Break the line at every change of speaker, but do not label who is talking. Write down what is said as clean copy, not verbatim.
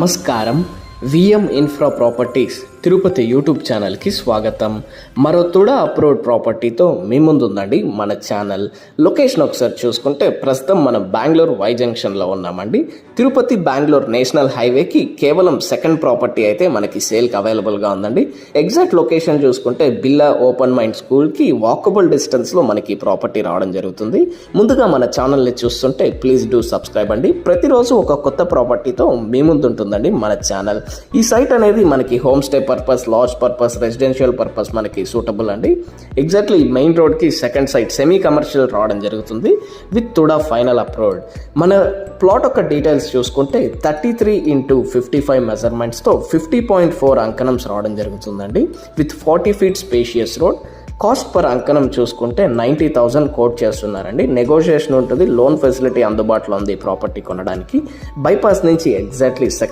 నమస్కారం. VM infra properties Tirupati YouTube ఛానల్కి స్వాగతం. మరో తుడా అప్రోడ్ ప్రాపర్టీతో మీ ముందు ఉందండి మన ఛానల్. లొకేషన్ ఒకసారి చూసుకుంటే ప్రస్తుతం మనం బెంగళూరు వై జంక్షన్లో ఉన్నామండి. తిరుపతి బెంగళూరు నేషనల్ హైవేకి కేవలం సెకండ్ ప్రాపర్టీ అయితే మనకి సేల్కి అవైలబుల్గా ఉందండి. ఎగ్జాక్ట్ లొకేషన్ చూసుకుంటే బిల్లా ఓపెన్ మైండ్ స్కూల్కి వాకబుల్ డిస్టెన్స్లో మనకి ప్రాపర్టీ రావడం జరుగుతుంది. ముందుగా మన ఛానల్ని చూస్తుంటే ప్లీజ్ డూ సబ్స్క్రైబ్ అండి. ప్రతిరోజు ఒక కొత్త ప్రాపర్టీతో మీ ముందు ఉంటుందండి మన ఛానల్. ఈ సైట్ అనేది మనకి home stay purpose, lodge purpose, residential purpose మనకి సూటబుల్ అండి. ఎగ్జాక్ట్లీ మెయిన్ రోడ్కి సెకండ్ సైడ్ సెమీ కమర్షియల్ రావడం జరుగుతుంది విత్ తుడా ఫైనల్ అప్రోడ్. మన ప్లాట్ యొక్క డీటెయిల్స్ చూసుకుంటే 33x55 మెజర్మెంట్స్తో 50.4 అంకణమ్స్ రావడం జరుగుతుందండి with 40 feet spacious road. Cost per అంకణం చూసుకుంటే 90,000 కోట్ చేస్తున్నారండి. నెగోషియేషన్ ఉంటుంది. లోన్ ఫెసిలిటీ అందుబాటులో ఉంది ప్రాపర్టీ కొనడానికి. బైపాస్ నుంచి ఎగ్జాక్ట్లీ